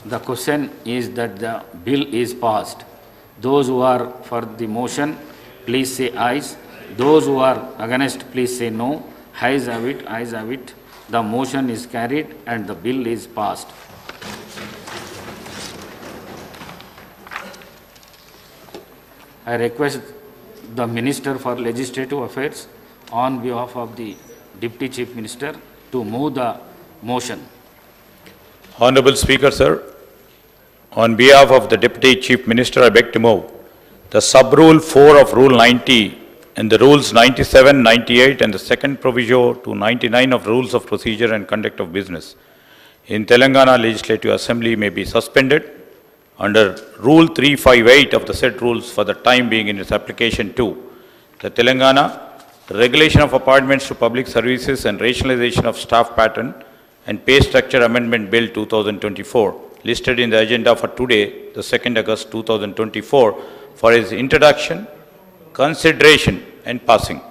The question is that the bill is passed. Those who are for the motion, please say ayes. Those who are against, please say no. Ayes have it, ayes have it. The motion is carried and the bill is passed. I request the Minister for Legislative Affairs on behalf of the Deputy Chief Minister to move the motion. Honorable Speaker, sir, on behalf of the Deputy Chief Minister, I beg to move the sub-rule 4 of Rule 90 and the Rules 97, 98 and the second proviso to 99 of Rules of Procedure and Conduct of Business in Telangana Legislative Assembly may be suspended under Rule 358 of the said rules for the time being in its application to the Telangana Regulation of Appointments to Public Services and Rationalization of Staff Pattern and Pay Structure Amendment Bill 2024 listed in the agenda for today, the 2nd August 2024 for its introduction, consideration and passing.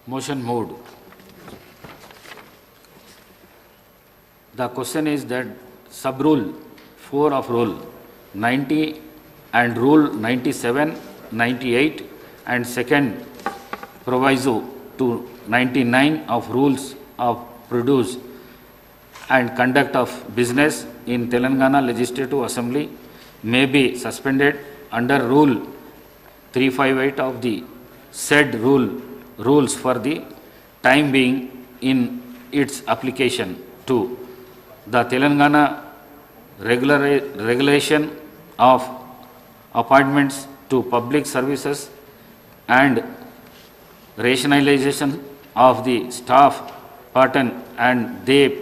Motion moved. The question is that sub-rule 4 of Rule 90 and Rule 97, 98 and second proviso to 99 of Rules of Produce and Conduct of Business in Telangana Legislative Assembly may be suspended under Rule 358 of the said rules for the time being in its application to the Telangana Regulation of Appointments to Public Services and Rationalization of the Staff Pattern and the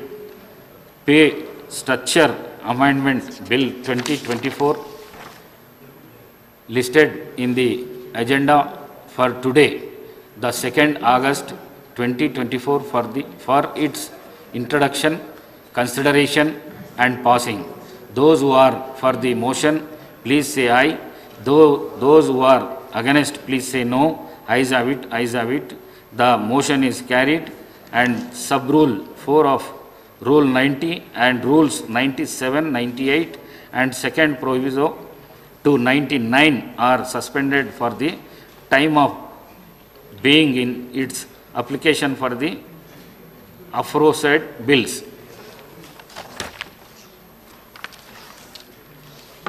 Pay Structure Amendment Bill 2024 listed in the agenda for today, the 2nd August 2024 for its introduction, consideration and passing. Those who are for the motion, please say aye. Those who are against, please say no. Ayes have it, ayes have it. The motion is carried and sub-rule 4 of Rule 90 and Rules 97, 98 and second proviso to 99 are suspended for the time of being in its application for the aforesaid bills.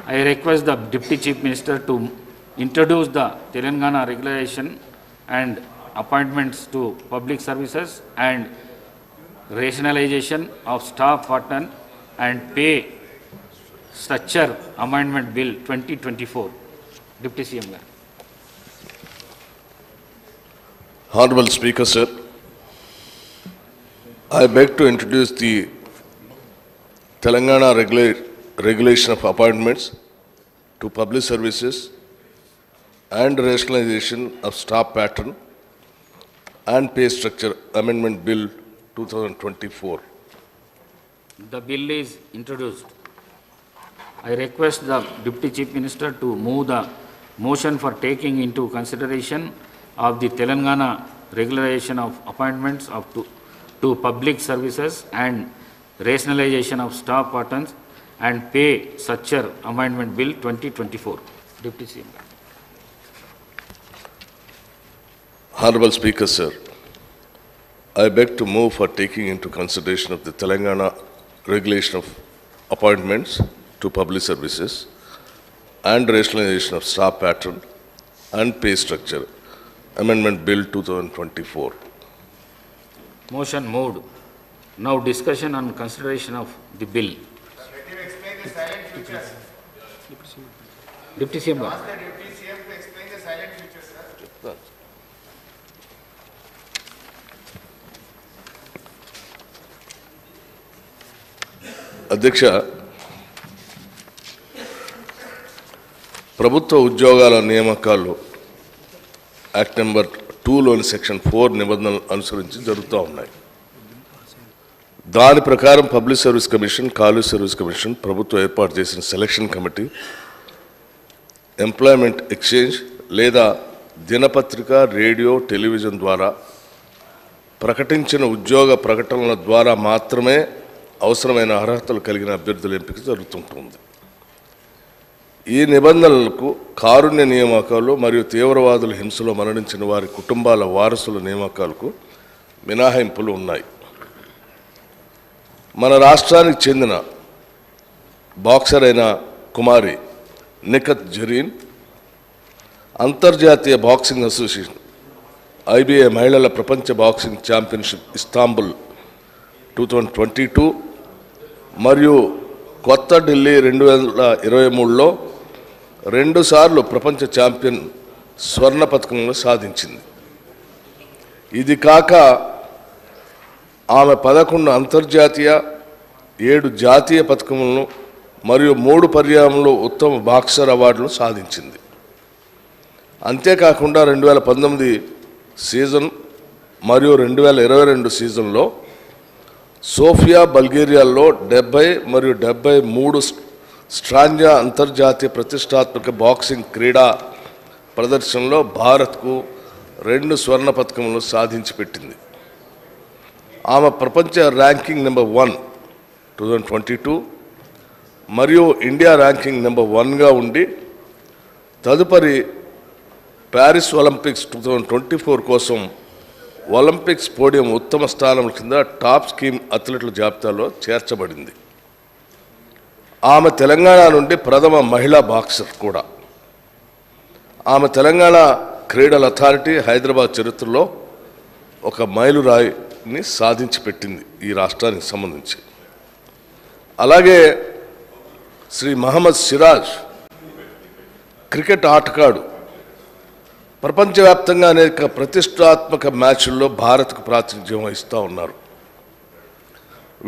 I request the Deputy Chief Minister to introduce the Telangana Regulation and Appointments to Public Services and Rationalization of Staff Pattern and Pay Structure Amendment Bill 2024. Deputy CM. Honorable Speaker, sir, I beg to introduce the Telangana Regulation of Appointments to Public Services and Rationalization of Staff Pattern and Pay Structure Amendment Bill 2024. The bill is introduced. I request the Deputy Chief Minister to move the motion for taking into consideration of the Telangana Regulation of Appointments to Public Services and Rationalization of Staff Patterns and Pay Structure Amendment Bill 2024. Deputy CM. Honorable Speaker, sir, I beg to move for taking into consideration of the Telangana Regulation of Appointments to Public Services and Rationalization of Staff Pattern and Pay Structure Amendment Bill 2024. Motion moved. Now discussion on consideration of the bill. Let him explain the silent future. Deputy CM. Ask the Deputy CM to explain the silent future, sir. అధ్యక్ష, ప్రభుత్వ ఉద్యోగాల నియామకాలు act number 2లోని section 4 నిబంధనలు అనుసరించి జరుగుతూ ఉన్నాయి. దాని ప్రకారం public service commission, college service commission ప్రభుత్వం ఏర్పాటు చేసిన సెలక్షన్ కమిటీ ఎంప్లాయ్మెంట్ ఎక్స్చేంజ్ లేదా దినపత్రిక, రేడియో, టెలివిజన్ ద్వారా ప్రకటించిన ఉద్యోగ ప్రకటనల ద్వారా మాత్రమే అవసరమైన అర్హతలు కలిగిన అభ్యర్థుల ఎంపిక జరుగుతుంటుంది. ఈ నిబంధనలకు కారుణ్య నియామకాలు మరియు తీవ్రవాదుల హింసలో మరణించిన వారి కుటుంబాల వారసుల నియామకాలకు మినహాయింపులు ఉన్నాయి. మన రాష్ట్రానికి చెందిన బాక్సర్ అయిన కుమారి నిఖత్ జరీన్ అంతర్జాతీయ బాక్సింగ్ అసోసియేషన్ IBA మహిళల ప్రపంచ బాక్సింగ్ ఛాంపియన్షిప్ ఇస్తాంబుల్ 2022 మరియు కొత్త ఢిల్లీ 2023లో 2 సార్లు ప్రపంచ ఛాంపియన్ స్వర్ణ పతకంలో సాధించింది. ఇది కాక ఆమె 11 అంతర్జాతీయ 7 జాతీయ పతకములను మరియు 3 పర్యాయంలో ఉత్తమ బాక్సర్ అవార్డులను సాధించింది. అంతేకాకుండా 2019 సీజన్ మరియు 2022 సీజన్లో సోఫియా బల్గేరియాలో 70 మరియు 73 స్ట్రాంజా అంతర్జాతీయ ప్రతిష్టాత్మక బాక్సింగ్ క్రీడా ప్రదర్శనలో భారత్కు 2 స్వర్ణ పతకములు సాధించి పెట్టింది. ఆమె ప్రపంచ ర్యాంకింగ్ నెంబర్ 1 2022 మరియు ఇండియా ర్యాంకింగ్ నెంబర్ 1గా ఉండి తదుపరి ప్యారిస్ ఒలింపిక్స్ 2024 కోసం ఒలింపిక్స్ పోడియం ఉత్తమ స్థానం కింద టాప్ స్కీమ్ అథ్లెట్ల జాబితాలో చేర్చబడింది. ఆమె తెలంగాణ నుండి ప్రథమ మహిళా బాక్సర్ కూడా. ఆమె తెలంగాణ క్రీడల అథారిటీ హైదరాబాద్ చరిత్రలో ఒక మైలురాయిని సాధించి పెట్టింది ఈ రాష్ట్రానికి సంబంధించి. అలాగే శ్రీ మహమ్మద్ సిరాజ్ క్రికెట్ ఆటగాడు ప్రపంచవ్యాప్తంగా అనేక ప్రతిష్టాత్మక మ్యాచ్ల్లో భారత్కు ప్రాతినిధ్యం వహిస్తూ ఉన్నారు.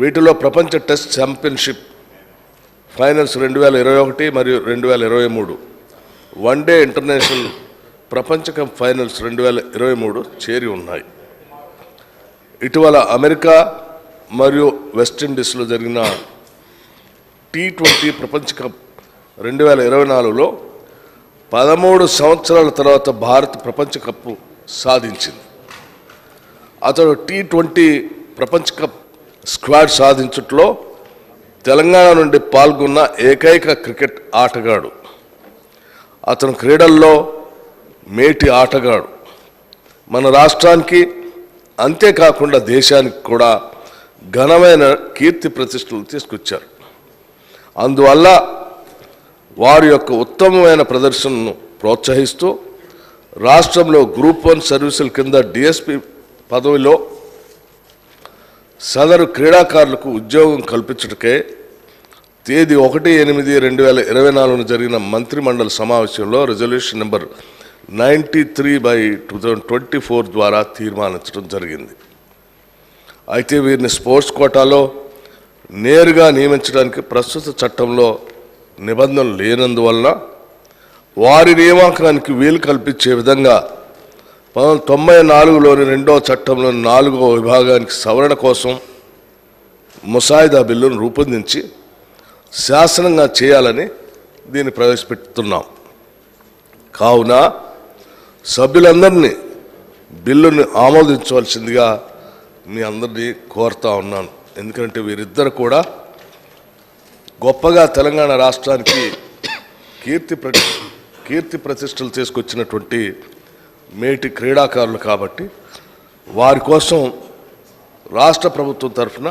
వీటిలో ప్రపంచ టెస్ట్ ఛాంపియన్షిప్ ఫైనల్స్ 2021 మరియు 2023, వన్డే ఇంటర్నేషనల్ ప్రపంచ కప్ ఫైనల్స్ 2023 చేరి ఉన్నాయి. ఇటీవల అమెరికా మరియు వెస్టిండీస్లో జరిగిన T20 ప్రపంచ కప్ 2024లో 13 సంవత్సరాల తర్వాత భారత్ ప్రపంచ కప్పు సాధించింది. అతడు T20 ప్రపంచ కప్ స్క్వాడ్ సాధించట్లో తెలంగాణ నుండి పాల్గొన్న ఏకైక క్రికెట్ ఆటగాడు. అతను క్రీడల్లో మేటి ఆటగాడు. మన రాష్ట్రానికి అంతేకాకుండా దేశానికి కూడా ఘనమైన కీర్తి ప్రతిష్టలు తీసుకొచ్చారు. అందువల్ల వారి యొక్క ఉత్తమమైన ప్రదర్శనను ప్రోత్సహిస్తూ రాష్ట్రంలో గ్రూప్ 1 సర్వీసుల కింద DSP పదవిలో సదరు క్రీడాకారులకు ఉద్యోగం కల్పించటకే తేదీ 1/8/2024 జరిగిన మంత్రిమండలి సమావేశంలో రిజల్యూషన్ నెంబర్ 93/2024 ద్వారా తీర్మానించడం జరిగింది. అయితే వీరిని స్పోర్ట్స్ కోటాలో నేరుగా నియమించడానికి ప్రస్తుత చట్టంలో నిబంధనలు లేనందువలన వారి నియామకానికి వీలు కల్పించే విధంగా 1994లోని 2వ చట్టంలోని 4వ విభాగానికి సవరణ కోసం ముసాయిదా బిల్లును రూపొందించి శాసనంగా చేయాలని దీన్ని ప్రవేశపెడుతున్నాం. కావున సభ్యులందరినీ బిల్లుని ఆమోదించవలసిందిగా మీ అందరినీ కోరుతా ఉన్నాను. ఎందుకంటే వీరిద్దరు కూడా గొప్పగా తెలంగాణ రాష్ట్రానికి కీర్తి ప్రతిష్టలు తీసుకొచ్చినటువంటి మేటి క్రీడాకారులు కాబట్టి వారి కోసం రాష్ట్ర ప్రభుత్వం తరఫున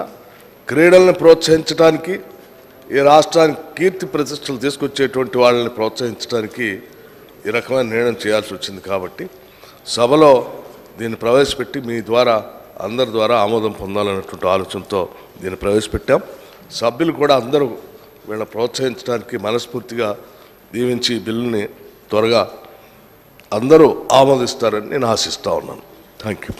క్రీడలను ప్రోత్సహించడానికి, ఈ రాష్ట్రానికి కీర్తి ప్రతిష్టలు తీసుకొచ్చేటువంటి వాళ్ళని ప్రోత్సహించడానికి ఈ రకమైన నిర్ణయం చేయాల్సి వచ్చింది. కాబట్టి సభలో దీన్ని ప్రవేశపెట్టి మీ ద్వారా అందరి ద్వారా ఆమోదం పొందాలన్నటువంటి ఆలోచనతో దీన్ని ప్రవేశపెట్టాం. సభ్యులు కూడా అందరూ వీళ్ళని ప్రోత్సహించడానికి మనస్ఫూర్తిగా దీవించి బిల్లుని త్వరగా అందరూ ఆమోదిస్తారని నేను ఆశిస్తూ ఉన్నాను. Thank you.